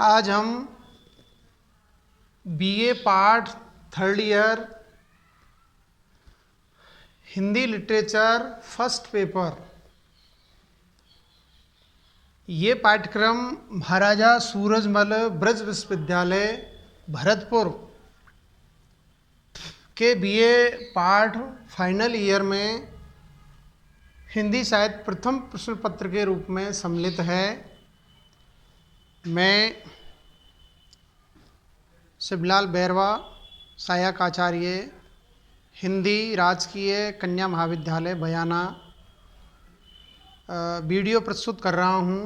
आज हम BA part third year Hindi literature first paper ये पाठ्यक्रम महाराजा सूरजमल ब्रज विश्वविद्यालय भरतपुर के बीए पार्ट फाइनल ईयर में हिंदी साहित्य प्रथम प्रश्न पत्र के रूप में सम्मिलित है। मैं शिवलाल बैरवा, सहायक आचार्य हिंदी, राजकीय कन्या महाविद्यालय बयाना, वीडियो प्रस्तुत कर रहा हूँ।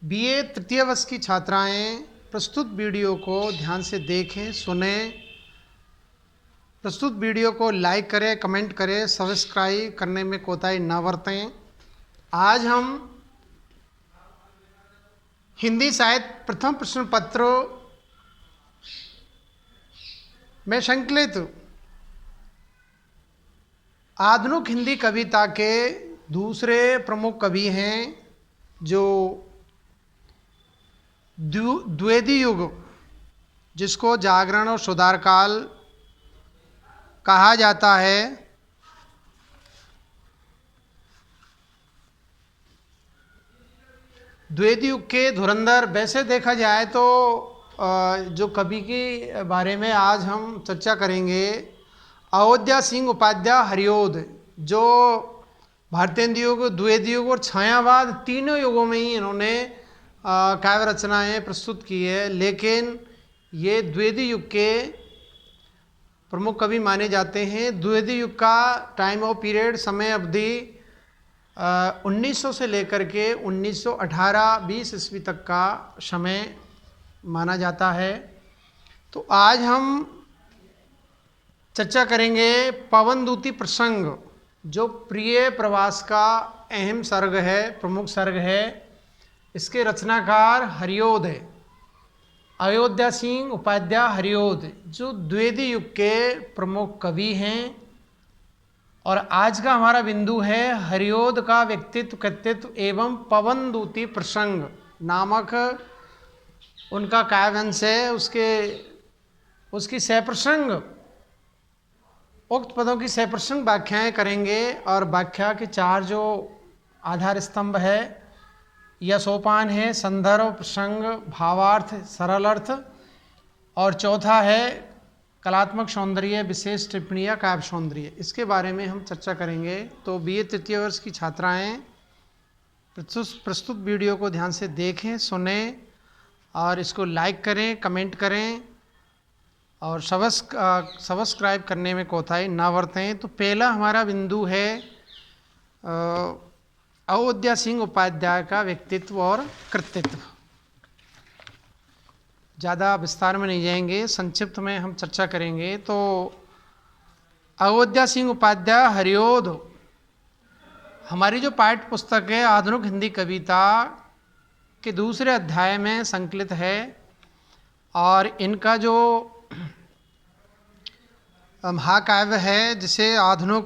बीए तृतीय वर्ष की छात्राएं प्रस्तुत वीडियो को ध्यान से देखें, सुनें। प्रस्तुत वीडियो को लाइक करें, कमेंट करें, सब्सक्राइब करने में कोताही न बरतें। आज हम हिंदी साहित्य प्रथम प्रश्न पत्र में संकलित आधुनिक हिंदी कविता के दूसरे प्रमुख कवि हैं जो द्विवेदी युग, जिसको जागरण और सुधार काल कहा जाता है, द्विवेदी युग के धुरंधर। वैसे देखा जाए तो जो कवि के बारे में आज हम चर्चा करेंगे, अयोध्या सिंह उपाध्याय हरिओद, जो भारतेंदु युग, द्विवेदी युग और छायावाद तीनों युगों में ही इन्होंने काव्य रचनाएं प्रस्तुत की है। लेकिन ये द्विवेदी युग के प्रमुख कवि माने जाते हैं। द्विवेदी युग का टाइम ऑफ पीरियड, समय अवधि 1900 से लेकर के 1918-20 ईस्वी तक का समय माना जाता है। तो आज हम चर्चा करेंगे पवनदूती प्रसंग, जो प्रिय प्रवास का अहम सर्ग है, प्रमुख सर्ग है। इसके रचनाकार हरिओद है, अयोध्या सिंह उपाध्याय हरिओद, जो द्विवेदी युग के प्रमुख कवि हैं। और आज का हमारा बिंदु है हरिओद का व्यक्तित्व, कृतित्व एवं पवनदूती प्रसंग नामक उनका काव्यांश है। उसकी सप्रसंग, उक्त पदों की सप्रसंग व्याख्याएं करेंगे। और व्याख्या के चार जो आधार स्तंभ है या सोपान है, संदर्भ, प्रसंग, भावार्थ, सरल अर्थ, और चौथा है कलात्मक सौंदर्य, विशेष टिप्पणी या काव्य सौंदर्य। इसके बारे में हम चर्चा करेंगे। तो बीए तृतीय वर्ष की छात्राएं प्रस्तुत वीडियो को ध्यान से देखें, सुनें और इसको लाइक करें, कमेंट करें और सब्सक्राइब करने में कोताही ना बरतें। तो पहला हमारा बिंदु है अयोध्या सिंह उपाध्याय का व्यक्तित्व और कृतित्व। ज़्यादा विस्तार में नहीं जाएंगे, संक्षिप्त में हम चर्चा करेंगे। तो अयोध्या सिंह उपाध्याय हरिओद हमारी जो पाठ्य पुस्तक है आधुनिक हिंदी कविता के दूसरे अध्याय में संकलित है। और इनका जो महाकाव्य है, जिसे आधुनिक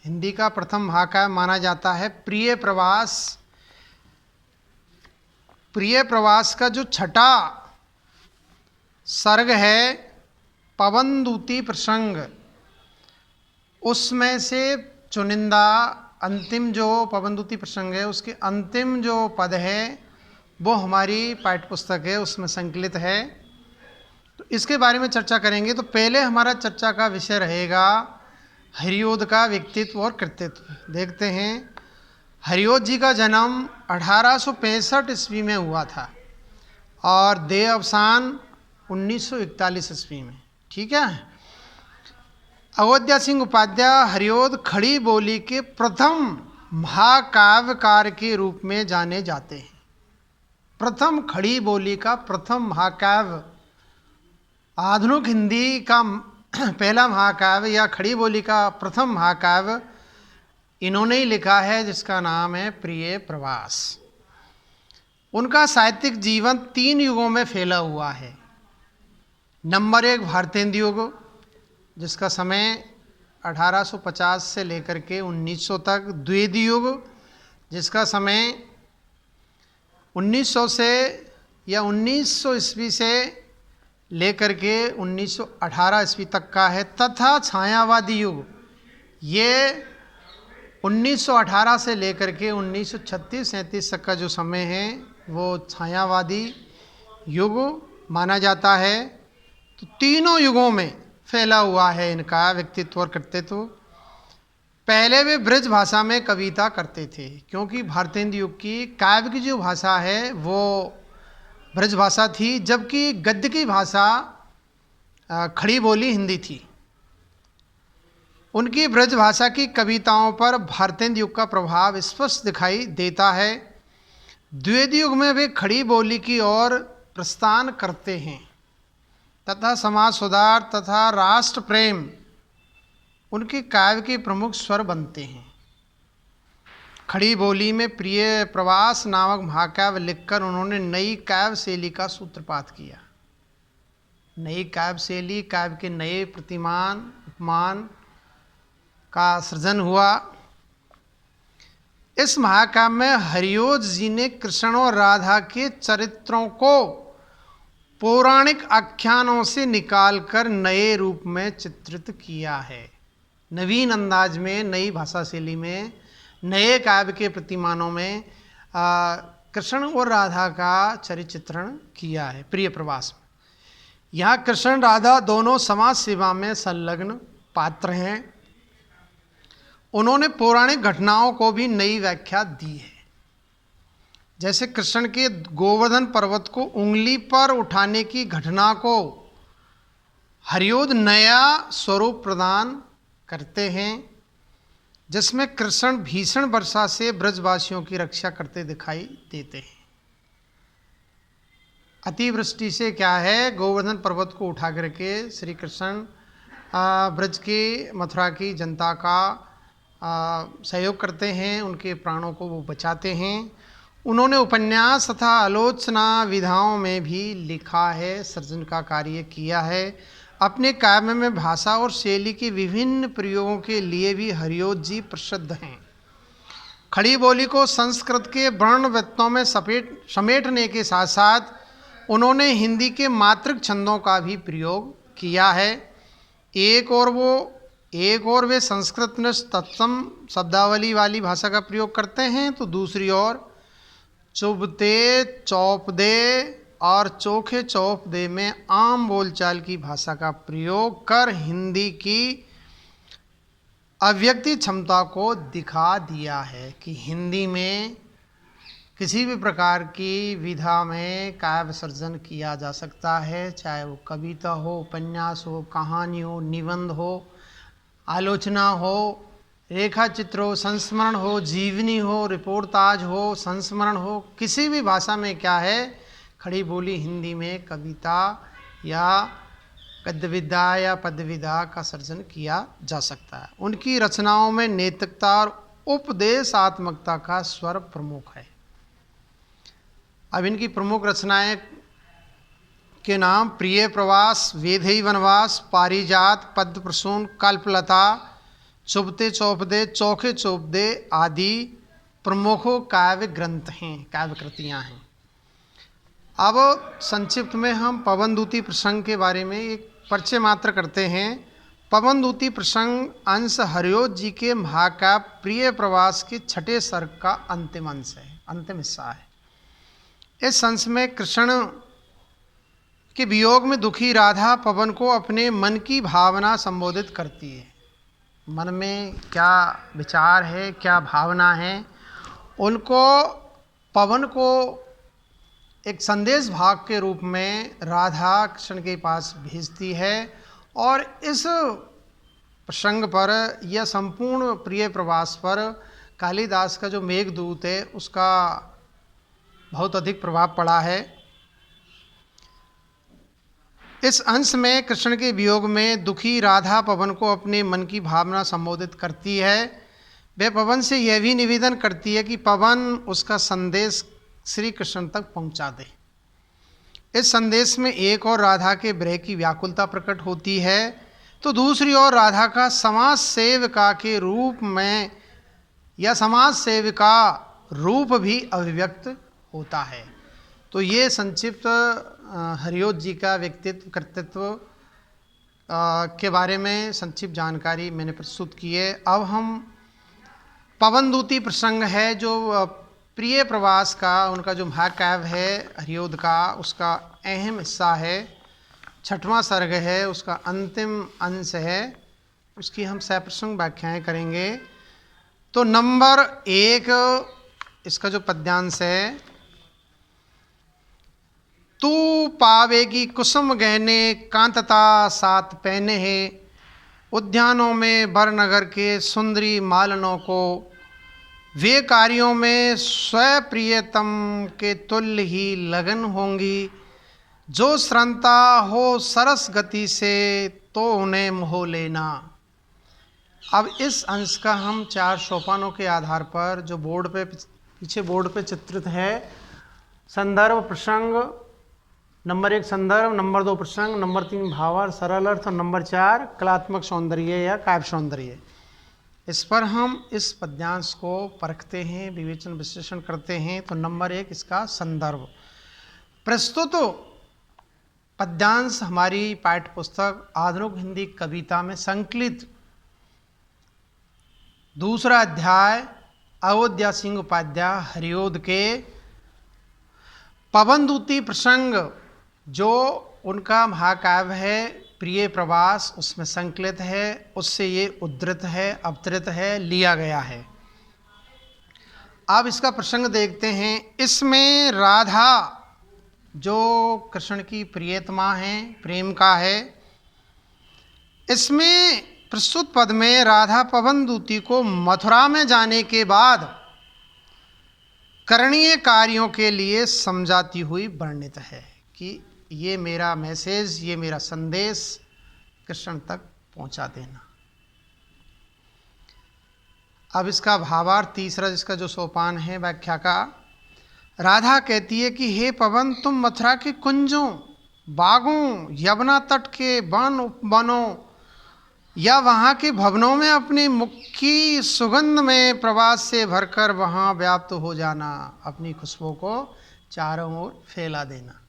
हिंदी का प्रथम महाकाव्य माना जाता है, प्रिय प्रवास। प्रिय प्रवास का जो छठा सर्ग है पवनदूती प्रसंग, उसमें से चुनिंदा अंतिम जो पवनदूती प्रसंग है, उसके अंतिम जो पद है वो हमारी पाठ्यपुस्तक है, उसमें संकलित है। तो इसके बारे में चर्चा करेंगे। तो पहले हमारा चर्चा का विषय रहेगा हरिओद का व्यक्तित्व और कृतित्व। देखते हैं, हरिओद जी का जन्म 1865 ईस्वी में हुआ था और देह अवसान 1941 ईस्वी में। ठीक है। अयोध्या सिंह उपाध्याय हरिओद खड़ी बोली के प्रथम महाकाव्यकार के रूप में जाने जाते हैं। प्रथम खड़ी बोली का प्रथम महाकाव्य, आधुनिक हिंदी का पहला महाकाव्य या खड़ी बोली का प्रथम महाकाव्य इन्होंने ही लिखा है, जिसका नाम है प्रिय प्रवास। उनका साहित्यिक जीवन 3 युगों में फैला हुआ है। नंबर 1 भारतेंदु युग, जिसका समय 1850 से लेकर के 1900 तक। द्विवेदी युग, जिसका समय 1900 से या 1900 ईस्वी से लेकर के 1918 ईस्वी तक का है, तथा छायावादी युग ये 1918 से लेकर के 1936-37 तक का जो समय है वो छायावादी युग माना जाता है। तो तीनों युगों में फैला हुआ है इनका व्यक्तित्व और कर्तृत्व। पहले वे ब्रज भाषा में कविता करते थे, क्योंकि भारतेंदु युग की काव्य की जो भाषा है वो ब्रज भाषा थी, जबकि गद्य की भाषा खड़ी बोली हिंदी थी। उनकी ब्रज भाषा की कविताओं पर भारतेंदु युग का प्रभाव स्पष्ट दिखाई देता है। द्विवेद युग में वे खड़ी बोली की ओर प्रस्थान करते हैं तथा समाज सुधार तथा राष्ट्र प्रेम उनके काव्य के प्रमुख स्वर बनते हैं। खड़ी बोली में प्रिय प्रवास नामक महाकाव्य लिखकर उन्होंने नई काव्य शैली का सूत्रपात किया। नई काव्य शैली, काव्य के नए प्रतिमान उपमान का सृजन हुआ। इस महाकाव्य में हरिओज जी ने कृष्ण और राधा के चरित्रों को पौराणिक आख्यानों से निकालकर नए रूप में चित्रित किया है। नवीन अंदाज में, नई भाषा शैली में, नए काव्य के प्रतिमानों में कृष्ण और राधा का चरित्र चित्रण किया है प्रिय प्रवास में। यहाँ कृष्ण राधा दोनों समाज सेवा में संलग्न पात्र हैं। उन्होंने पौराणिक घटनाओं को भी नई व्याख्या दी है। जैसे कृष्ण के गोवर्धन पर्वत को उंगली पर उठाने की घटना को हरिओद नया स्वरूप प्रदान करते हैं, जिसमें कृष्ण भीषण वर्षा से ब्रजवासियों की रक्षा करते दिखाई देते हैं। अतिवृष्टि से क्या है, गोवर्धन पर्वत को उठा करके श्री कृष्ण ब्रज की, मथुरा की जनता का सहयोग करते हैं, उनके प्राणों को वो बचाते हैं। उन्होंने उपन्यास तथा आलोचना विधाओं में भी लिखा है, सृजन का कार्य किया है। अपने काव्य में भाषा और शैली के विभिन्न प्रयोगों के लिए भी हरिओद जी प्रसिद्ध हैं। खड़ी बोली को संस्कृत के वर्ण वृत्तों में समेटने के साथ साथ उन्होंने हिंदी के मातृक छंदों का भी प्रयोग किया है। एक और वे संस्कृत में तत्सम शब्दावली वाली भाषा का प्रयोग करते हैं, तो दूसरी ओर चुभते, चौपदे और चोखे चौपदे में आम बोलचाल की भाषा का प्रयोग कर हिंदी की अभिव्यक्ति क्षमता को दिखा दिया है कि हिंदी में किसी भी प्रकार की विधा में काव्य सर्जन किया जा सकता है, चाहे वो कविता हो, उपन्यास हो, कहानी हो, निबंध हो, आलोचना हो, रेखा चित्र हो, संस्मरण हो, जीवनी हो, रिपोर्टाज हो, संस्मरण हो। किसी भी भाषा में क्या है, खड़ी बोली हिंदी में कविता या गद्यविधा या पद्यविधा का सर्जन किया जा सकता है। उनकी रचनाओं में नैतिकता और उपदेशात्मकता का स्वर प्रमुख है। अब इनकी प्रमुख रचनाएं के नाम प्रिय प्रवास, वेधई वनवास, पारिजात, पद्य प्रसून, कल्पलता, चुभते चौपदे, चौखे चौपदे आदि प्रमुख काव्य ग्रंथ हैं, काव्य कृतियाँ हैं। अब संक्षिप्त में हम पवनदूती प्रसंग के बारे में एक परिचय मात्र करते हैं। पवनदूती प्रसंग अंश हरिओद जी के महाकाव्य प्रिय प्रवास के छठे सर्ग का अंतिम अंश है, अंतिम हिस्सा है। इस अंश में कृष्ण के वियोग में दुखी राधा पवन को अपने मन की भावना संबोधित करती है। मन में क्या विचार है, क्या भावना है, उनको पवन को एक संदेश भाग के रूप में राधा कृष्ण के पास भेजती है। और इस प्रसंग पर यह संपूर्ण प्रिय प्रवास पर कालिदास का जो मेघदूत है उसका बहुत अधिक प्रभाव पड़ा है। इस अंश में कृष्ण के वियोग में दुखी राधा पवन को अपने मन की भावना संबोधित करती है। वह पवन से यह भी निवेदन करती है कि पवन उसका संदेश श्री कृष्ण तक पहुंचा दे। इस संदेश में एक और राधा के विरह की व्याकुलता प्रकट होती है, तो दूसरी ओर राधा का समाज सेविका के रूप में या समाज सेविका रूप भी अभिव्यक्त होता है। तो ये संक्षिप्त हरियोध जी का व्यक्तित्व कर्तृत्व के बारे में संक्षिप्त जानकारी मैंने प्रस्तुत की है। अब हम पवनदूती प्रसंग है जो प्रिय प्रवास का उनका जो महाकाव्य है हरियोध का, उसका अहम हिस्सा है, 6वां सर्ग है, उसका अंतिम अंश है, उसकी हम सप्रसंग व्याख्याएं करेंगे। तो नंबर 1 इसका जो पद्यांश है, तू पावेगी कुसुम गहने कांतता साथ पहने है, उद्यानों में बरनगर के सुंदरी मालनों को, वे कार्यों में स्वप्रियतम के तुल्य ही लगन होंगी, जो श्रंता हो सरस गति से तो उन्हें मोह लेना। अब इस अंश का हम 4 सोपानों के आधार पर जो बोर्ड पे पीछे बोर्ड पे चित्रित है, संदर्भ प्रसंग, नंबर 1 संदर्भ, नंबर 2 प्रसंग, नंबर 3 भावार्थ सरल अर्थ और नंबर 4 कलात्मक सौंदर्य या काव्य सौंदर्य, इस पर हम इस पद्यांश को परखते हैं, विवेचन विश्लेषण करते हैं। तो नंबर 1 इसका संदर्भ। प्रस्तुत पद्यांश हमारी पाठ्य पुस्तक आधुनिक हिंदी कविता में संकलित 2रा अध्याय अयोध्या सिंह उपाध्याय हरियोध के पवनदूती प्रसंग जो उनका महाकाव्य है प्रिय प्रवास, उसमें संकलित है, उससे ये उद्धृत है, अवतरित है, लिया गया है। अब इसका प्रसंग देखते हैं। इसमें राधा जो कृष्ण की प्रियतमा है, प्रेम का है, इसमें प्रस्तुत पद में राधा पवनदूती को मथुरा में जाने के बाद करणीय कार्यों के लिए समझाती हुई वर्णित है कि ये मेरा मैसेज, ये मेरा संदेश कृष्ण तक पहुंचा देना। अब इसका भावार्थ 3रा जिसका जो सोपान है व्याख्या का, राधा कहती है कि हे पवन, तुम मथुरा के कुंजों, बागों, यमुना तट के वन उपवनों या वहाँ के भवनों में अपनी मुख की सुगंध में प्रवास से भरकर वहाँ व्याप्त हो जाना, अपनी खुशबू को चारों ओर फैला देना।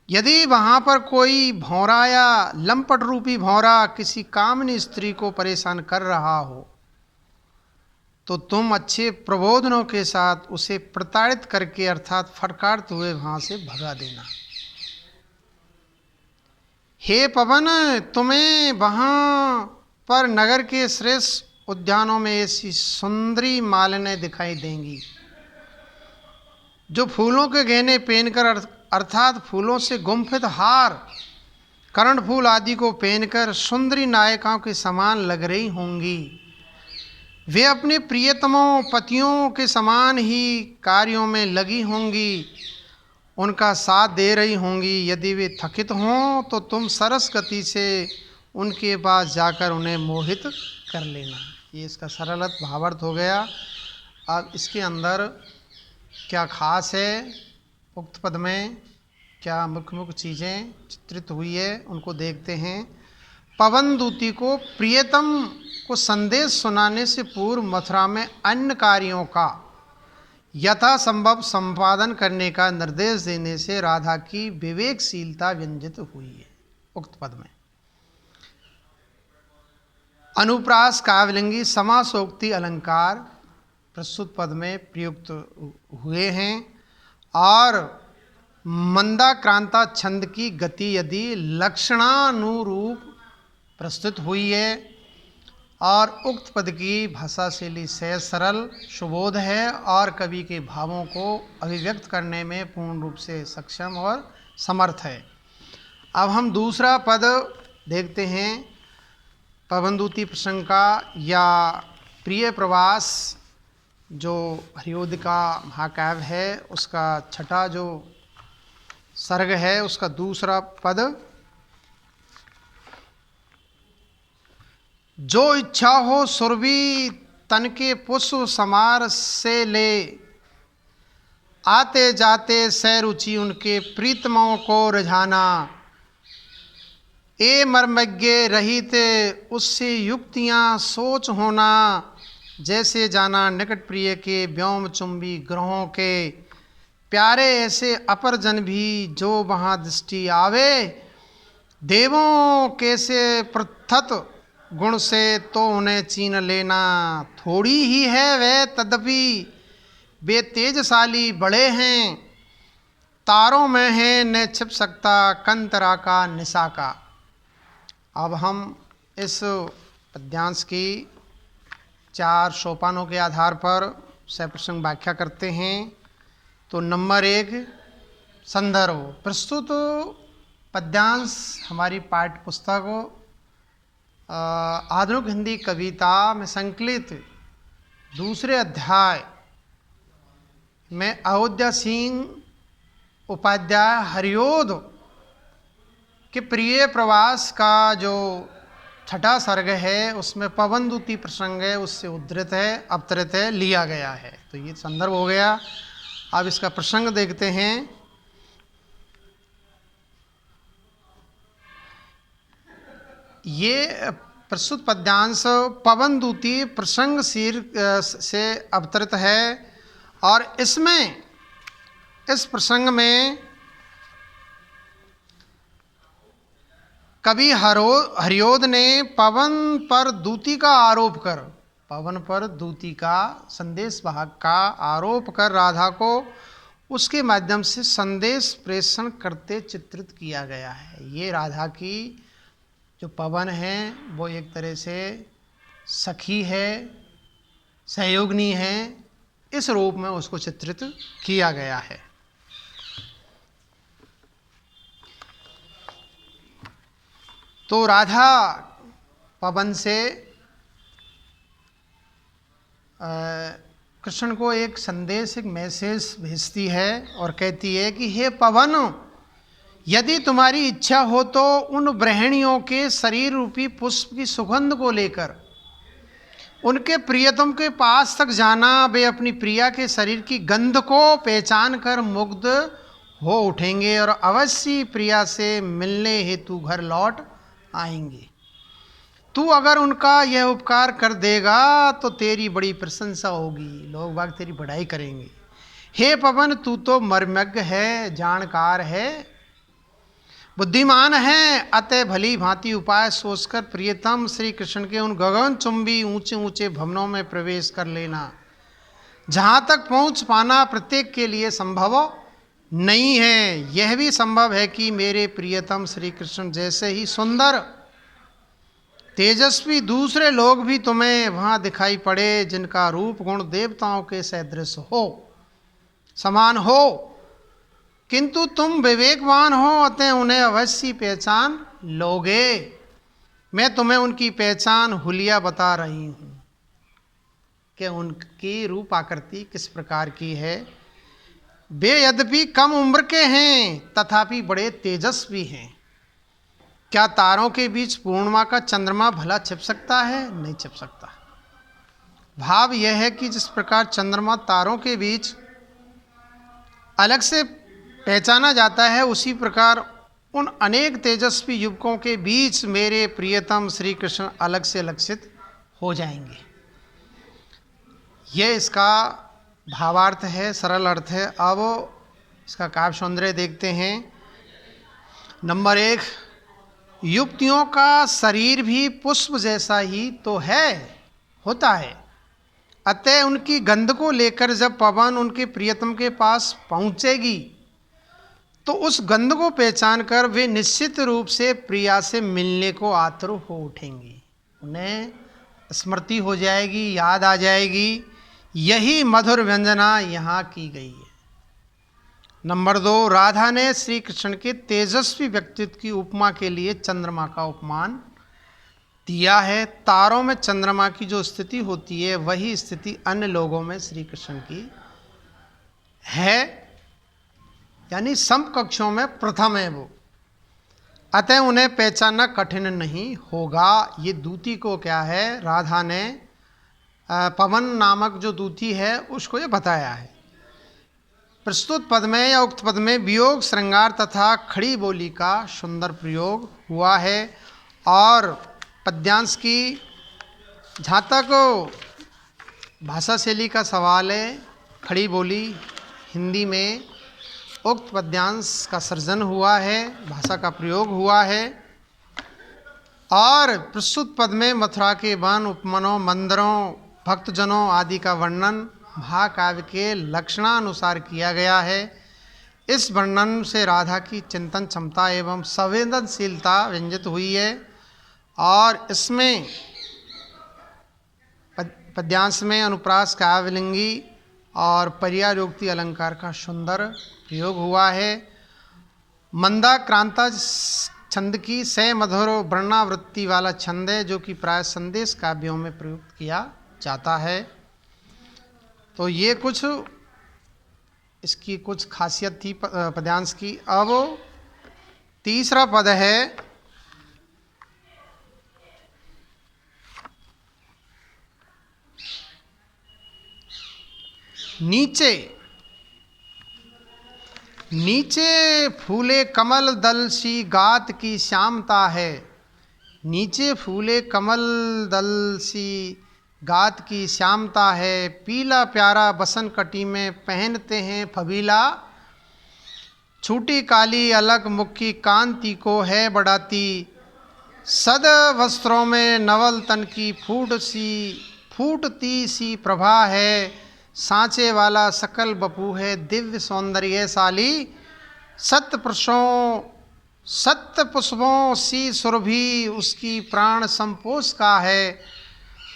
यदि वहाँ पर कोई भौरा या लंपट रूपी भौरा किसी कामनी स्त्री को परेशान कर रहा हो तो तुम अच्छे प्रबोधनों के साथ उसे प्रताड़ित करके अर्थात फटकारते हुए वहाँ से भगा देना। हे पवन, तुम्हें वहाँ पर नगर के श्रेष्ठ उद्यानों में ऐसी सुंदरी मालिन्यें दिखाई देंगी जो फूलों के गहने पहनकर अर्थात फूलों से गुंफित हार, कर्णफूल आदि को पहनकर सुंदरी नायिकाओं के समान लग रही होंगी। वे अपने प्रियतमों पतियों के समान ही कार्यों में लगी होंगी, उनका साथ दे रही होंगी। यदि वे थकित हों तो तुम सरस गति से उनके पास जाकर उन्हें मोहित कर लेना। ये इसका सरल भावार्थ हो गया। अब इसके अंदर क्या खास है, उक्त पद में क्या मुख्य मुख्य चीज़ें चित्रित हुई है, उनको देखते हैं। पवनदूती को प्रियतम को संदेश सुनाने से पूर्व मथुरा में अन्य कार्यों का यथासंभव संपादन करने का निर्देश देने से राधा की विवेकशीलता व्यंजित हुई है। उक्त पद में अनुप्रास, काव्यलिंगी, समासोक्ति, अलंकार प्रस्तुत पद में प्रयुक्त हुए हैं और मंदाक्रांता छंद की गति यदि लक्षणानुरूप प्रस्तुत हुई है और उक्त पद की भाषा शैली सहज सरल सुबोध है और कवि के भावों को अभिव्यक्त करने में पूर्ण रूप से सक्षम और समर्थ है। अब हम दूसरा पद देखते हैं पवनदूती प्रसंग का या प्रिय प्रवास जो हरियोध का महाकाव्य है उसका 6ठा जो सर्ग है उसका दूसरा पद, जो इच्छा हो सुरभि तन के पुष्प समार से ले, आते जाते सैरुचि उनके प्रीतमों को रिझाना, ए मर्मज्ञ रहित उससे युक्तियाँ सोच होना, जैसे जाना निकट प्रिय के व्योम चुंबी ग्रहों के प्यारे ऐसे अपर जन भी जो वहाँ दृष्टि आवे, देवों कैसे पृथत गुण से तो उन्हें चीन लेना, थोड़ी ही है वे तदपि वे तेजशाली बड़े हैं, तारों में है न छिप सकता कंतरा का निशा का। अब हम इस पद्यांश की 4 सोपानों के आधार पर सप्रसंग व्याख्या करते हैं। तो नंबर 1 संदर्भ। प्रस्तुत पद्यांश हमारी पाठ्य पुस्तक आधुनिक हिंदी कविता में संकलित दूसरे अध्याय में अयोध्या सिंह उपाध्याय हरिओद के प्रिय प्रवास का जो छठा सर्ग है उसमें पवनदूती प्रसंग है, उससे उद्धृत है, अवतरित है, लिया गया है। तो ये संदर्भ हो गया। अब इसका प्रसंग देखते हैं। ये प्रस्तुत पद्यांश पवनदूती प्रसंग से अवतरित है और इसमें इस प्रसंग में कवि हरिओद ने पवन पर दूती का आरोप कर, पवन पर दूती का संदेश वाहक का आरोप कर राधा को उसके माध्यम से संदेश प्रेषण करते चित्रित किया गया है। ये राधा की जो पवन है वो एक तरह से सखी है, सहयोगिनी है, इस रूप में उसको चित्रित किया गया है। तो राधा पवन से कृष्ण को एक संदेश, एक मैसेज भेजती है और कहती है कि हे पवन, यदि तुम्हारी इच्छा हो तो उन ब्रह्मणियों के शरीर रूपी पुष्प की सुगंध को लेकर उनके प्रियतम के पास तक जाना। वे अपनी प्रिया के शरीर की गंध को पहचान कर मुग्ध हो उठेंगे और अवश्य प्रिया से मिलने हेतु घर लौट आएंगे। तू अगर उनका यह उपकार कर देगा तो तेरी बड़ी प्रशंसा होगी, लोग बाग तेरी बढ़ाई करेंगे। हे पवन, तू तो मर्मज्ञ है, जानकार है, बुद्धिमान है, अतः भली भांति उपाय सोचकर प्रियतम श्री कृष्ण के उन गगनचुंबी ऊंचे ऊंचे भवनों में प्रवेश कर लेना जहाँ तक पहुँच पाना प्रत्येक के लिए संभव नहीं है। यह भी संभव है कि मेरे प्रियतम श्री कृष्ण जैसे ही सुंदर तेजस्वी दूसरे लोग भी तुम्हें वहाँ दिखाई पड़े, जिनका रूप गुण देवताओं के सदृश हो, समान हो, किंतु तुम विवेकवान हो, अतः उन्हें अवश्य पहचान लोगे। मैं तुम्हें उनकी पहचान हुलिया बता रही हूँ कि उनकी रूप आकृति किस प्रकार की है। वे यद्यपि कम उम्र के हैं तथापि बड़े तेजस्वी हैं। क्या तारों के बीच पूर्णिमा का चंद्रमा भला छिप सकता है? नहीं छिप सकता। भाव यह है कि जिस प्रकार चंद्रमा तारों के बीच अलग से पहचाना जाता है, उसी प्रकार उन अनेक तेजस्वी युवकों के बीच मेरे प्रियतम श्री कृष्ण अलग से लक्षित हो जाएंगे। यह इसका भावार्थ है, सरल अर्थ है। अब इसका काव्य सौंदर्य देखते हैं। नंबर 1, युवतियों का शरीर भी पुष्प जैसा ही तो है, होता है, अतः उनकी गंध को लेकर जब पवन उनके प्रियतम के पास पहुंचेगी तो उस गंध को पहचान कर वे निश्चित रूप से प्रिया से मिलने को आतुर हो उठेंगी। उन्हें स्मृति हो जाएगी, याद आ जाएगी। यही मधुर व्यंजना यहाँ की गई है। नंबर 2, राधा ने श्री कृष्ण के तेजस्वी व्यक्तित्व की उपमा के लिए चंद्रमा का उपमान दिया है। तारों में चंद्रमा की जो स्थिति होती है वही स्थिति अन्य लोगों में श्री कृष्ण की है, यानी समकक्षों में प्रथम है वो, अतः उन्हें पहचानना कठिन नहीं होगा। ये दूती को क्या है, राधा ने पवन नामक जो दूती है उसको ये बताया है। प्रस्तुत पद में या उक्त पद में वियोग, श्रृंगार तथा खड़ी बोली का सुंदर प्रयोग हुआ है। और पद्यांश की जहाँ तक भाषा शैली का सवाल है, खड़ी बोली हिंदी में उक्त पद्यांश का सृजन हुआ है, भाषा का प्रयोग हुआ है। और प्रस्तुत पद में मथुरा के वन, उपवनों, मंदिरों, भक्तजनों आदि का वर्णन महाकाव्य के लक्षणानुसार किया गया है। इस वर्णन से राधा की चिंतन क्षमता एवं संवेदनशीलता व्यंजित हुई है। और इसमें पद्यांश में अनुप्रास, काव्यलिंगी और पर्यायोक्ति अलंकार का सुंदर प्रयोग हुआ है। मंदाक्रांता छंद की सय मधुर वर्णावृत्ति वाला छंद है, जो कि प्राय संदेश काव्यों में प्रयुक्त किया जाता है। तो ये कुछ इसकी कुछ खासियत थी पद्यांश की। अब तीसरा पद है नीचे। नीचे फूले कमल दल सी गात की श्यामता है। नीचे फूले कमल दल सी गात की श्यामता है। पीला प्यारा बसन कटी में पहनते हैं फबीला। छूटी काली अलग मुखी कांति को है बढ़ाती। सद वस्त्रों में नवल तन की फूटती सी प्रभा है। सांचे वाला सकल बपू है दिव्य सौंदर्यशाली। सत पुष्पों सी सुरभि उसकी प्राण संपोष का है।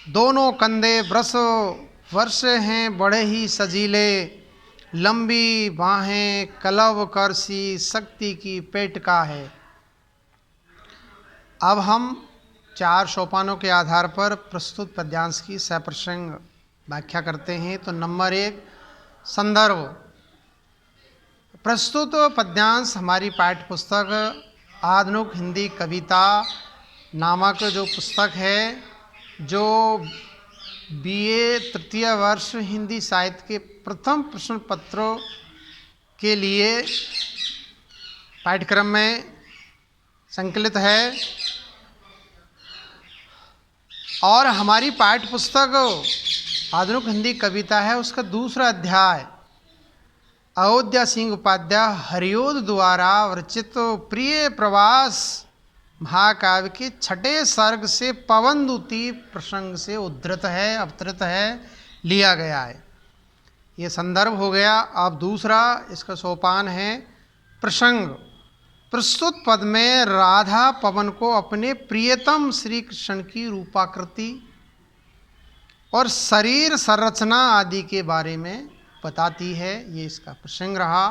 दोनों कंधे वर्ष हैं बड़े ही सजीले। लंबी बाहें कलव कर सी शक्ति की पेट का है। अब हम 4 सोपानों के आधार पर प्रस्तुत पद्यांश की सप्रसंग व्याख्या करते हैं। तो नंबर 1, संदर्भ। प्रस्तुत पद्यांश हमारी पाठ्य पुस्तक आधुनिक हिंदी कविता नामक जो पुस्तक है, जो BA तृतीय वर्ष हिंदी साहित्य के प्रथम प्रश्न पत्रों के लिए पाठ्यक्रम में संकलित है। और हमारी पाठ्य पुस्तक आधुनिक हिंदी कविता है, उसका दूसरा अध्याय अयोध्या सिंह उपाध्याय हरिओद द्वारा रचित प्रिय प्रवास महाकाव्य के 6ठे सर्ग से पवनदूती प्रसंग से अवतरित है, लिया गया है। ये संदर्भ हो गया। अब दूसरा इसका सोपान है प्रसंग। प्रस्तुत पद में राधा पवन को अपने प्रियतम श्री कृष्ण की रूपाकृति और शरीर संरचना आदि के बारे में बताती है। ये इसका प्रसंग रहा।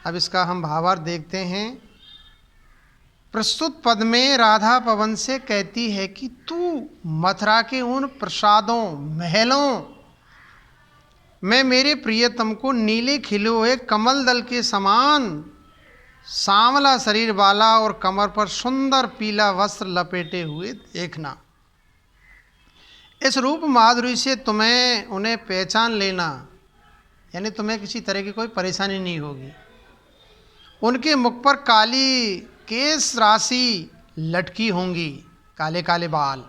अब इसका हम भावार्थ देखते हैं। प्रस्तुत पद में राधा पवन से कहती है कि तू मथुरा के उन प्रसादों, महलों में मेरे प्रियतम को नीले खिले हुए कमल दल के समान सांवला शरीर वाला और कमर पर सुंदर पीला वस्त्र लपेटे हुए देखना। इस रूप माधुरी से तुम्हें उन्हें पहचान लेना, यानी तुम्हें किसी तरह की कोई परेशानी नहीं होगी। उनके मुख पर काली केश राशि लटकी होंगी, काले काले बाल,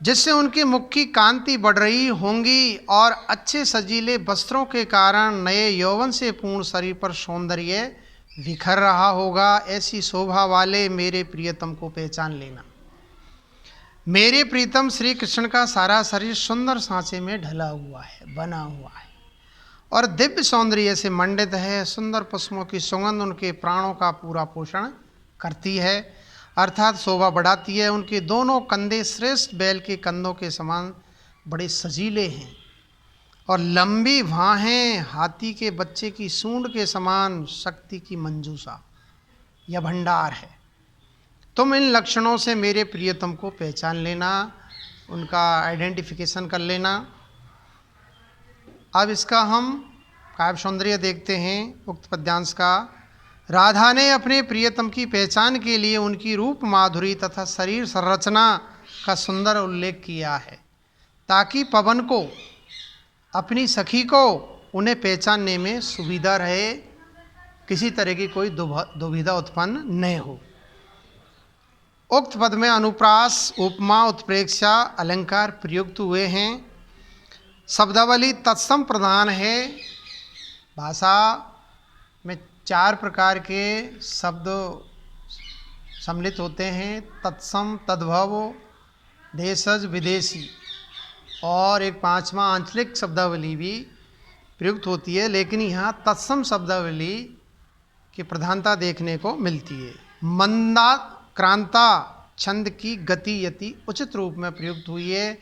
जिससे उनके मुख की कांति बढ़ रही होंगी। और अच्छे सजीले वस्त्रों के कारण नए यौवन से पूर्ण शरीर पर सौंदर्य बिखर रहा होगा। ऐसी शोभा वाले मेरे प्रियतम को पहचान लेना। मेरे प्रीतम श्री कृष्ण का सारा शरीर सुंदर सांचे में ढला हुआ है, बना हुआ है और दिव्य सौंदर्य से मंडित है। सुंदर पुष्पों की सुगंध उनके प्राणों का पूरा पोषण करती है, अर्थात शोभा बढ़ाती है। उनके दोनों कंधे श्रेष्ठ बैल के कंधों के समान बड़े सजीले हैं और लंबी बाहें हाथी के बच्चे की सूंड के समान शक्ति की मंजूषा या भंडार है। तुम इन लक्षणों से मेरे प्रियतम को पहचान लेना, उनका आइडेंटिफिकेशन कर लेना। अब इसका हम काव्य सौंदर्य देखते हैं उक्त पद्यांश का। राधा ने अपने प्रियतम की पहचान के लिए उनकी रूप माधुरी तथा शरीर संरचना का सुंदर उल्लेख किया है, ताकि पवन को, अपनी सखी को, उन्हें पहचानने में सुविधा रहे, किसी तरह की कोई दुविधा उत्पन्न न हो। उक्त पद में अनुप्रास, उपमा, उत्प्रेक्षा अलंकार प्रयुक्त हुए हैं। शब्दावली तत्सम प्रधान है। भाषा में 4 प्रकार के शब्द सम्मिलित होते हैं, तत्सम, तद्भव, देशज, विदेशी, और एक 5वां आंचलिक शब्दावली भी प्रयुक्त होती है, लेकिन यहाँ तत्सम शब्दावली की प्रधानता देखने को मिलती है। मंदा क्रांता छंद की गति यति उचित रूप में प्रयुक्त हुई है।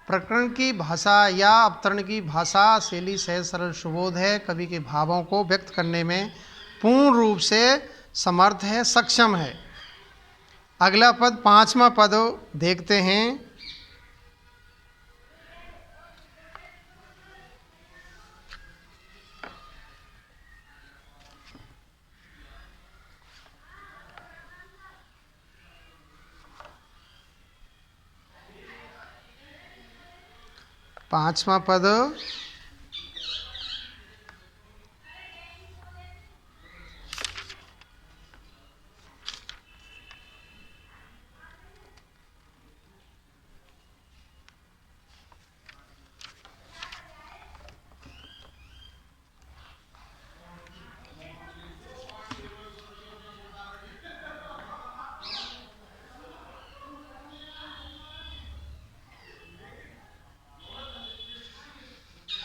प्रकरण की भाषा या अवतरण की भाषा शैली सहज सरल सुबोध है, कवि के भावों को व्यक्त करने में पूर्ण रूप से समर्थ है, सक्षम है। अगला पद 5वां पद देखते हैं। पांचवा पद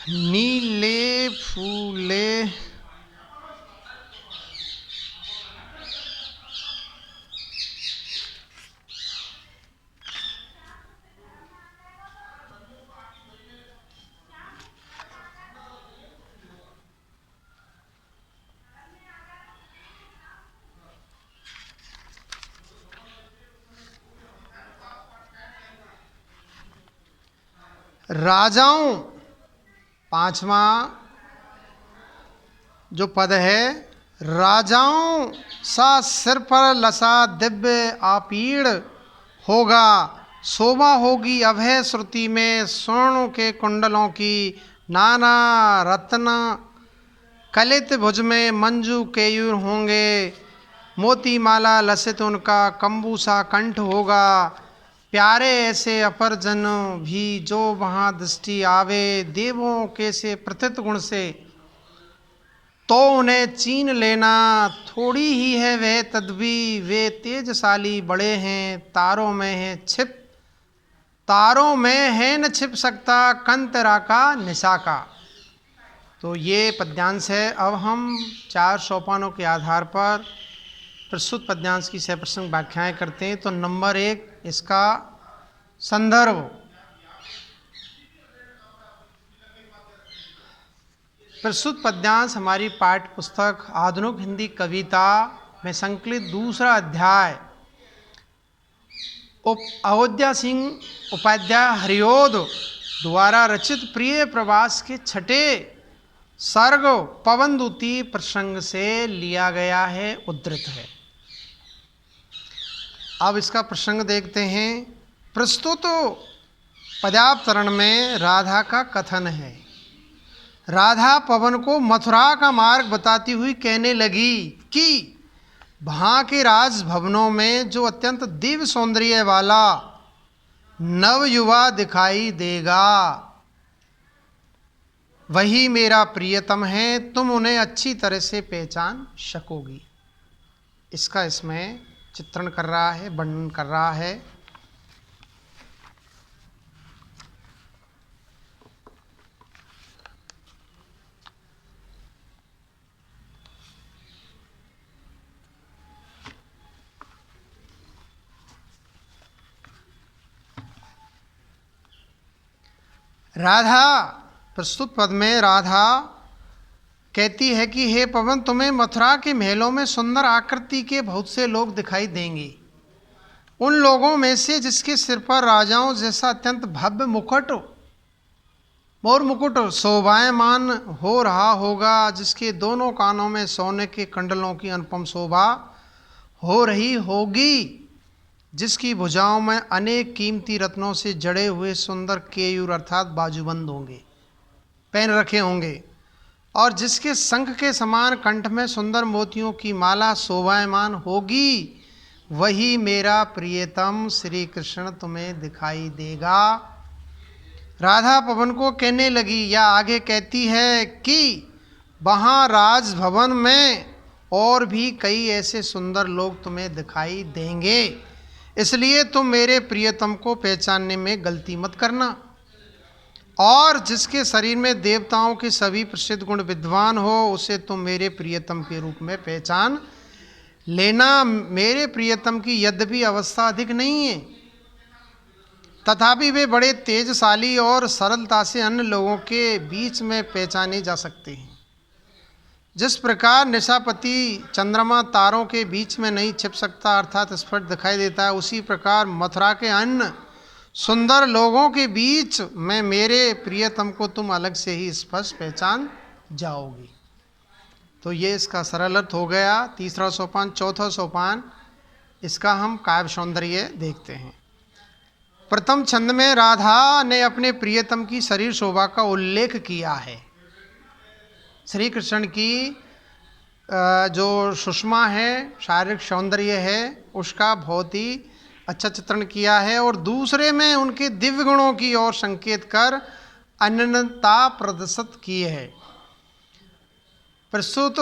नीले फूले राजाओं, 5वां जो पद है, राजाओं सा सिर पर लसा दिव्य आपीड़ होगा, शोभा होगी अभय श्रुति में स्वर्ण के कुंडलों की, नाना रत्न कलित भुज में मंजू केयूर होंगे, मोती माला लसित उनका कंबू सा कंठ होगा, प्यारे ऐसे अपर जन भी जो वहाँ दृष्टि आवे, देवों के से प्रथित गुण से तो उन्हें चीन लेना, थोड़ी ही है वह तद्वी वे तेजशाली बड़े हैं, तारों में है छिप, तारों में है न छिप सकता कंतरा का निशा का। तो ये पद्यांश है। अब हम 4 सोपानों के आधार पर प्रस्तुत पद्यांश की सप्रसंग व्याख्याएं करते हैं। तो नंबर 1 इसका संदर्भ। प्रस्तुत पद्यांश हमारी पाठ्य पुस्तक आधुनिक हिंदी कविता में संकलित दूसरा अध्याय अयोध्या सिंह उपाध्याय हरिओद द्वारा रचित प्रिय प्रवास के 6ठे सर्ग पवनदूती प्रसंग से लिया गया है, उद्धृत है। अब इसका प्रसंग देखते हैं। प्रस्तुत पद्यावतरण में राधा का कथन है। राधा पवन को मथुरा का मार्ग बताती हुई कहने लगी कि वहाँ के राज भवनों में जो अत्यंत दिव्य सौंदर्य वाला नव युवा दिखाई देगा वही मेरा प्रियतम है, तुम उन्हें अच्छी तरह से पहचान सकोगी। इसका इसमें चित्रण कर रहा है, वर्णन कर रहा है। राधा, प्रस्तुत पद में राधा कहती है कि हे पवन, तुम्हें मथुरा के महलों में सुंदर आकृति के बहुत से लोग दिखाई देंगे। उन लोगों में से जिसके सिर पर राजाओं जैसा अत्यंत भव्य मुकुट, मोर मुकुट शोभायमान हो रहा होगा, जिसके दोनों कानों में सोने के कंडलों की अनुपम शोभा हो रही होगी, जिसकी भुजाओं में अनेक कीमती रत्नों से जड़े हुए सुंदर केयूर अर्थात बाजूबंद होंगे, पहन रखे होंगे, और जिसके शंख के समान कंठ में सुंदर मोतियों की माला शोभायमान होगी, वही मेरा प्रियतम श्री कृष्ण तुम्हें दिखाई देगा। राधा पवन को कहने लगी या आगे कहती है कि वहाँ राजभवन में और भी कई ऐसे सुंदर लोग तुम्हें दिखाई देंगे, इसलिए तुम मेरे प्रियतम को पहचानने में गलती मत करना। और जिसके शरीर में देवताओं के सभी प्रसिद्ध गुण विद्वान हो, उसे तुम मेरे प्रियतम के रूप में पहचान लेना। मेरे प्रियतम की यद्यपि अवस्था अधिक नहीं है, तथापि वे बड़े तेजशाली और सरलता से अन्य लोगों के बीच में पहचाने जा सकते हैं। जिस प्रकार निशापति चंद्रमा तारों के बीच में नहीं छिप सकता अर्थात स्पष्ट दिखाई देता है, उसी प्रकार मथुरा के अन्य सुंदर लोगों के बीच में मेरे प्रियतम को तुम अलग से ही स्पष्ट पहचान जाओगी। तो ये इसका सरल अर्थ हो गया। तीसरा सोपान। चौथा सोपान, इसका हम काव्य सौंदर्य देखते हैं। प्रथम छंद में राधा ने अपने प्रियतम की शरीर शोभा का उल्लेख किया है। श्री कृष्ण की जो सुषमा है, शारीरिक सौंदर्य है, उसका बहुत ही अच्छा चित्रण किया है। और दूसरे में उनके दिव्य गुणों की ओर संकेत कर अनन्यता प्रदर्शित की है। प्रस्तुत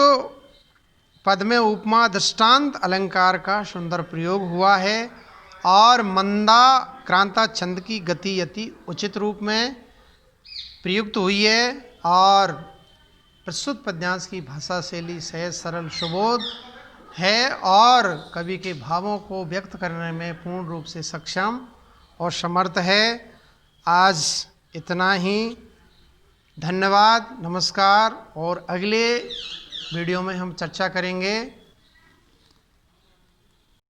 पद में उपमा दृष्टांत अलंकार का सुंदर प्रयोग हुआ है और मंदा क्रांता छंद की गति अति उचित रूप में प्रयुक्त हुई है। और प्रस्तुत पद्यांश की भाषा शैली सहज सरल सुबोध है और कवि के भावों को व्यक्त करने में पूर्ण रूप से सक्षम और समर्थ है। आज इतना ही। धन्यवाद, नमस्कार। और अगले वीडियो में हम चर्चा करेंगे